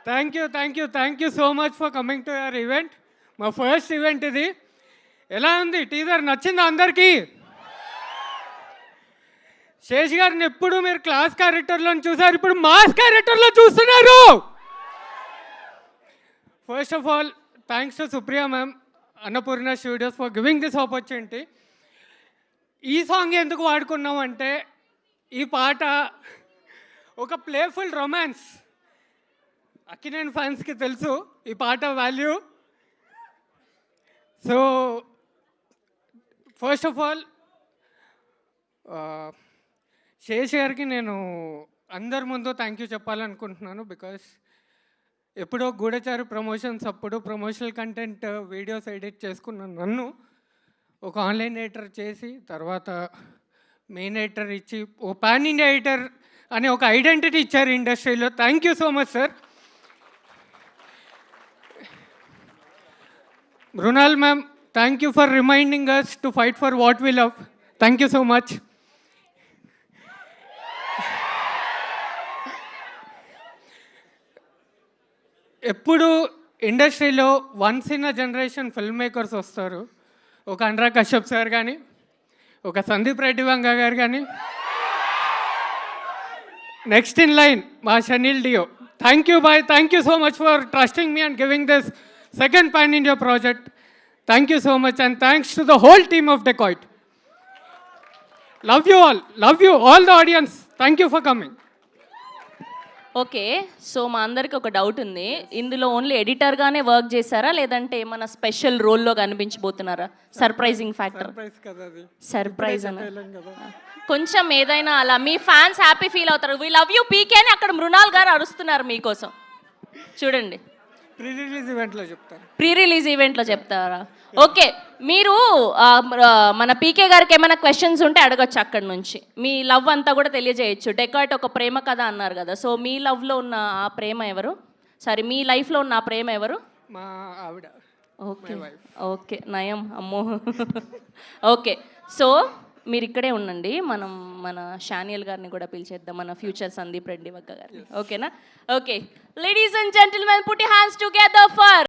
Thank you so much for coming to your event. మా first event ఇది. ఎలా ఉంది టీజర్? నచ్చిందా అందరికీ? శేష్ గారిని ఎప్పుడు మీరు క్లాస్ క్యారెక్టర్లో చూసారు, ఇప్పుడు మాస్ క్యారెక్టర్లో చూస్తున్నారు. First of all thanks to Supriya ma'am, Annapurna studios for giving this opportunity. ఈ సాంగ్ ఎందుకు వాడుకున్నాం అంటే, ఈ పాట ఒక ప్లేఫుల్ రొమాన్స్. అక్కినేని ఫ్యాన్స్కి తెలుసు ఈ పాట value. So first of all Sesh గారికి నేను అందరి ముందు థ్యాంక్ యూ చెప్పాలనుకుంటున్నాను. బికాస్ ఎప్పుడో గూఢచారు ప్రమోషన్స్ అప్పుడు ప్రమోషనల్ కంటెంట్ వీడియోస్ ఎడిట్ చేసుకున్నాను. నన్ను ఒక ఆన్లైన్ ఎడిటర్ చేసి తర్వాత మెయిన్ ఎడిటర్ ఇచ్చి ఓ పాన్ ఇండియా ఎడిటర్ అనే ఒక ఐడెంటిటీ ఇచ్చారు ఇండస్ట్రీలో. Thank you so much sir. Mrunal ma'am, thank you for reminding us to fight for what we love. Thank you so much. ఎప్పుడు ఇండస్ట్రీలో once in a generation film makers వస్తారు. ఒక Anurag Kashyap sir కానీ, ఒక సందీప్ రెడ్డి వంగ గారు కానీ, నెక్స్ట్ ఇన్ లైన్ మా Shaneil Deo. Thank you boy, thank you so much for trusting me and giving this second pan India project. Thank you so much and thanks to the whole team of Dacoit. Love you all the audience. Thank you for coming. Okay, so మా అందరికి ఒక doubt ఉంది. ఇందులో only ఎడిటర్గానే work చేశారా, లేదంటే ఏమైనా special రోల్లో కనిపించబోతున్నారా? Surprising factor. Surprise అన్న కొంచెం ఏదైనా అలా మీ ఫ్యాన్స్ హ్యాపీ ఫీల్ అవుతారు. వి లవ్ యూ పీకే అని అక్కడ మృణాల్ గారు అరుస్తున్నారు మీకోసం. చూడండి, ప్రీ రిలీజ్ ఈవెంట్లో చెప్తారా? ఓకే, మీరు మన పీకే గారికి ఏమైనా క్వశ్చన్స్ ఉంటే అడగచ్చు అక్కడ నుంచి. మీ లవ్ అంతా కూడా తెలియజేయచ్చు. డెకాయిట్ ఒక ప్రేమ కథ అన్నారు కదా, సో మీ లవ్లో ఉన్న ఆ ప్రేమ ఎవరు? సారీ, మీ లైఫ్లో ఉన్న ఆ ప్రేమ ఎవరు? మా ఆవిడ. ఓకే నయం, అమ్మో. ఓకే, సో మీరు ఇక్కడే ఉండండి. మనం మన షానియల్ గారిని కూడా పిలిచేద్దాం, మన ఫ్యూచర్ సందీప్ రెడ్డి వగ్గ గారిని. ఓకేనా? Okay, ladies and gentlemen, put your hands together for